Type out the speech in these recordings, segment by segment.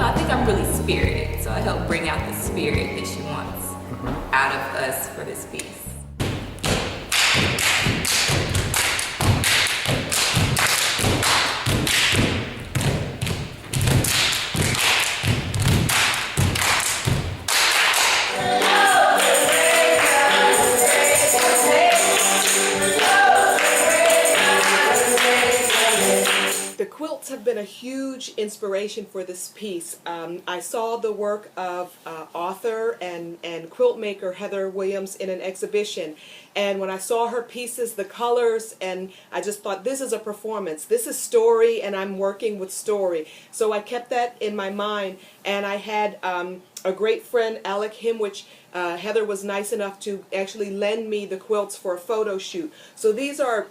I think I'm really spirited, so I help bring out the spirit that she wants out of us for this piece. The quilts have been a huge inspiration for this piece. I saw the work of author and quilt maker Heather Williams in an exhibition, and when I saw her pieces, the colors, and I just thought, this is a performance. This is story, and I'm working with story. So I kept that in my mind, and I had a great friend, Alec Himwich. Heather was nice enough to actually lend me the quilts for a photo shoot. So these are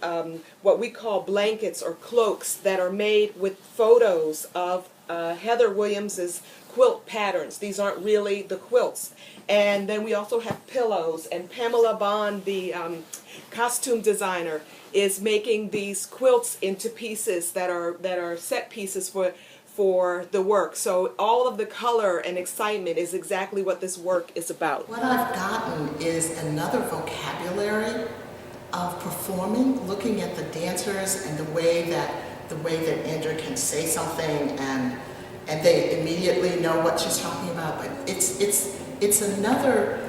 what we call blankets or cloaks that are made with photos of Heather Williams's quilt patterns. These aren't really the quilts. And then we also have pillows, and Pamela Bond, the costume designer, is making these quilts into pieces that are set pieces for the work. So all of the color and excitement is exactly what this work is about. What I've gotten is another vocabulary of performing, looking at the dancers and the way that Andrea can say something and they immediately know what she's talking about. But it's another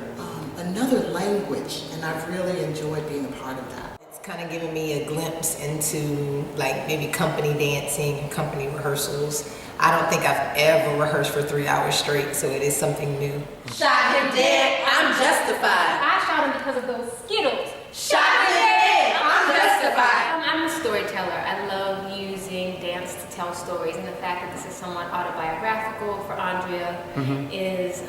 language, and I've really enjoyed being a part of that. It's kind of giving me a glimpse into like maybe company dancing and company rehearsals. I don't think I've ever rehearsed for 3 hours straight, so it is something new. Shot him dead, I'm justified. I shot him because of those Skittles. Shot him dead, I'm justified. I'm a storyteller. I love using dance to tell stories, and the fact that this is somewhat autobiographical for Andrea is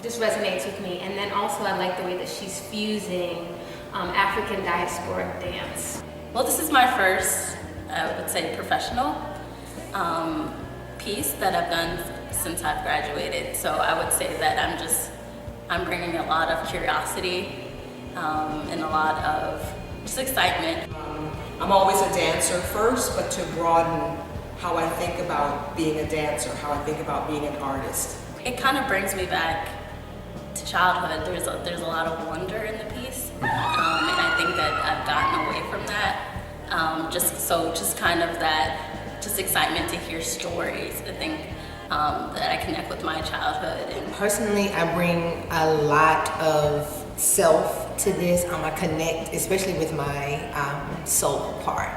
just resonates with me. And then also I like the way that she's fusing African diasporic dance. Well, this is my first, I would say, professional piece that I've done since I've graduated. So I would say that I'm bringing a lot of curiosity and a lot of just excitement. I'm always a dancer first, but to broaden how I think about being a dancer, how I think about being an artist. It kind of brings me back to childhood. There's a lot of wonder in the piece, and I think that I've gotten away from that. Just kind of that excitement to hear stories. I think that I connect with my childhood. And Personally, I bring a lot of self to this. I connect, especially with my solo part.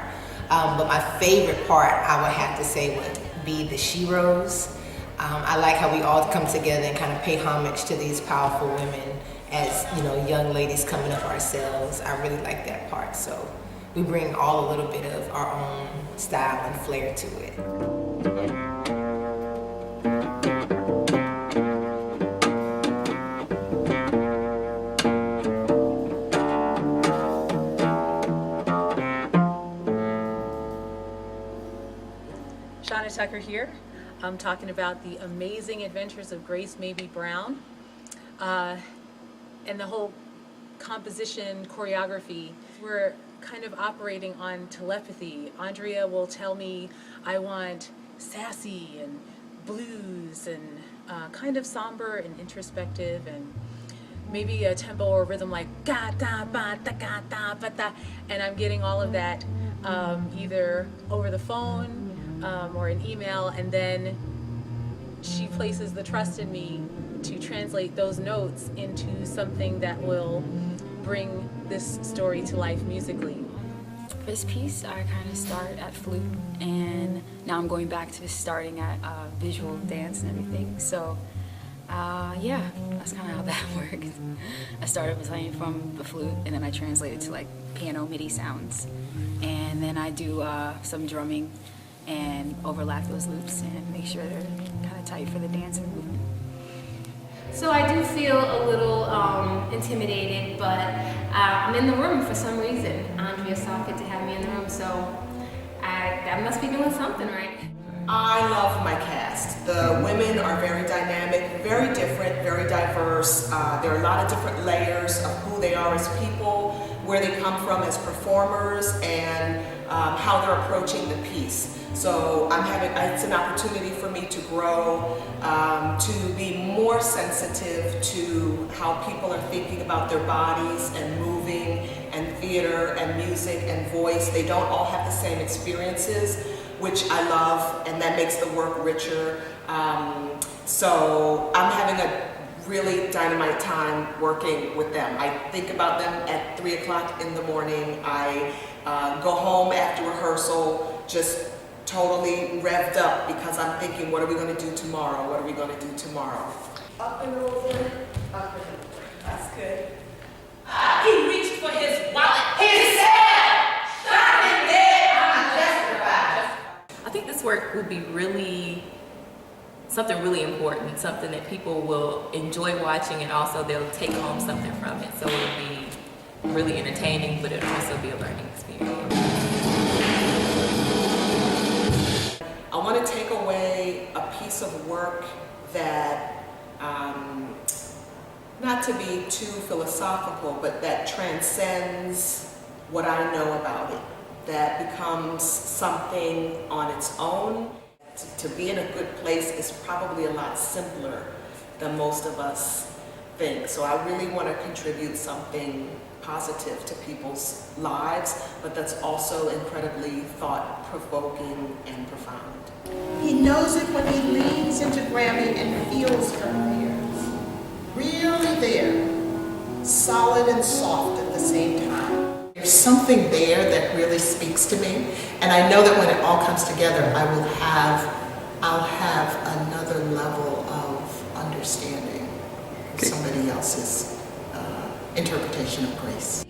But my favorite part, I would have to say, would be the Sheroes. I like how we all come together and kind of pay homage to these powerful women as, you know, young ladies coming up ourselves. I really like that part. So we bring all a little bit of our own style and flair to it. Shauna Tucker here. I'm talking about the amazing adventures of Grace Mabey Brown and the whole composition, choreography. We're kind of operating on telepathy. Andrea will tell me, I want sassy and blues and kind of somber and introspective, and maybe a tempo or rhythm like ga da ba da ga da ba da, and I'm getting all of that either over the phone or an email, and then she places the trust in me to translate those notes into something that will bring this story to life musically. For this piece, I kind of start at flute, and now I'm going back to starting at visual dance and everything. So, yeah, that's kind of how that works. I started playing from the flute, and then I translated to like piano MIDI sounds, and then I do some drumming and overlap those loops and make sure they're kind of tight for the dance and movement. So I do feel a little intimidated, but I'm in the room for some reason. Andrea saw fit to have me in the room, so I must be doing something right. I love my cast. The women are very dynamic, very different, very diverse. There are a lot of different layers of who they are as people. where they come from as performers and how they're approaching the piece. So it's an opportunity for me to grow, to be more sensitive to how people are thinking about their bodies and moving and theater and music and voice. They don't all have the same experiences, which I love, and that makes the work richer. So I'm having a really dynamite time working with them. I think about them at 3 o'clock in the morning. I go home after rehearsal just totally revved up because I'm thinking, what are we going to do tomorrow? What are we going to do tomorrow? Up and over, up and over. That's good. He reached for his wallet. He said, "Stop it there, I'm justified." I think this work will be something really important, something that people will enjoy watching, and also they'll take home something from it. So it'll be really entertaining, but it'll also be a learning experience. I want to take away a piece of work that, not to be too philosophical, but that transcends what I know about it, that becomes something on its own. To be in a good place is probably a lot simpler than most of us think. So I really want to contribute something positive to people's lives, but that's also incredibly thought-provoking and profound. He knows it when he leans into Grammy and feels her there. Really there. Solid and soft at the same time. There's something there that really speaks to me, and I know that when it all comes together, I'll have another level of understanding somebody else's interpretation of grace.